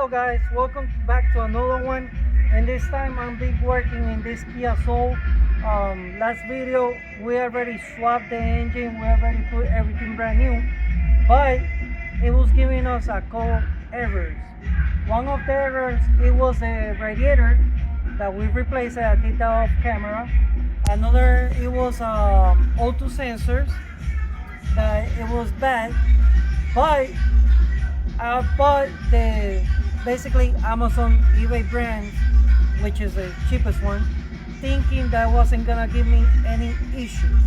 Hello guys, welcome back to another one, and this time I'm big working in this Kia Soul. Last video we already swapped the engine, we already put everything brand new, but it was giving us a couple errors. One of the errors, it was the radiator that we replaced. I did that off camera. Another, it was O2 sensors that it was bad, but I bought the basically Amazon eBay brand, which is the cheapest one, thinking that wasn't gonna give me any issues.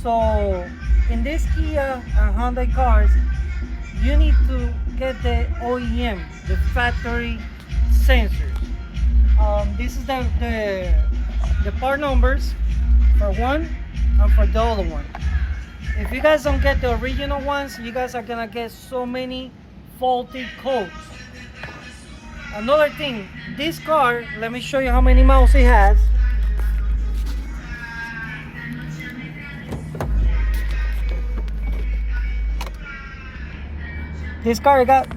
So in this Kia and Hyundai cars, you need to get the OEM, the factory sensors. This is the part numbers for one and for the other one. If you guys don't get the original ones, you guys are gonna get so many faulty codes. Another thing, this car, let me show you how many miles it has. This car got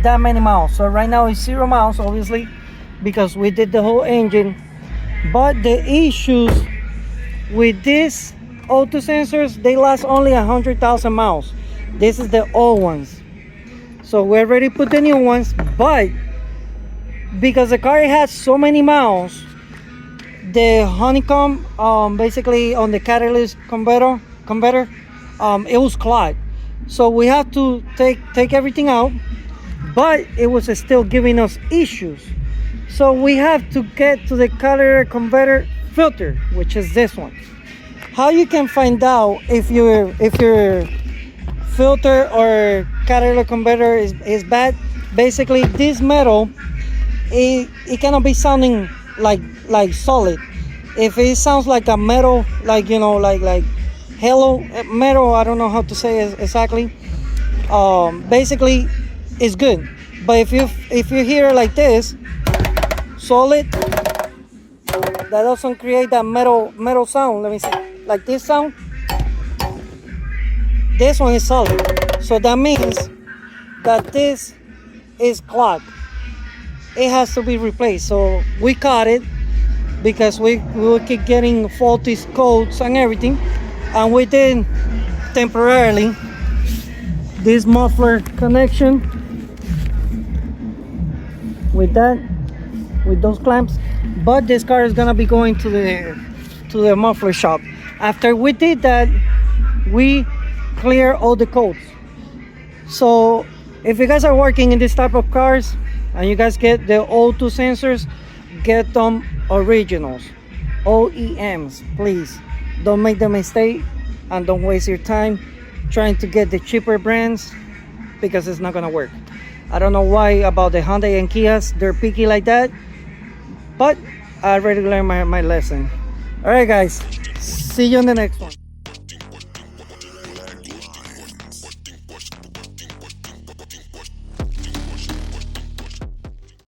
that many miles. So right now it's 0 miles, obviously, because we did the whole engine. But the issues with this O2 sensors, they last only 100,000 miles. This is the old ones. So we already put the new ones, but because the car has so many miles, the honeycomb, basically on the catalyst converter, it was clogged. So we have to take everything out, but it was still giving us issues. So we have to get to the catalytic converter filter, which is this one. How you can find out if your filter or catalytic converter is bad? Basically, this metal, it cannot be sounding like solid. If it sounds like a metal, like, you know, like hello metal, I don't know how to say it exactly, basically it's good. But if you hear it like this, solid, that doesn't create that metal sound. Let me see, like this sound, this one is solid, so that means that this is clogged. It has to be replaced. So we caught it because we will keep getting faulty codes and everything, and we did temporarily this muffler connection with those clamps. But this car is gonna be going to the muffler shop. After we did that, we clear all the codes. So if you guys are working in this type of cars and you guys get the O2 sensors, get them originals, OEMs, please. Don't make the mistake and don't waste your time trying to get the cheaper brands, because it's not gonna work. I don't know why about the Hyundai and Kias, they're picky like that, but I already learned my lesson. All right guys, see you on the next one.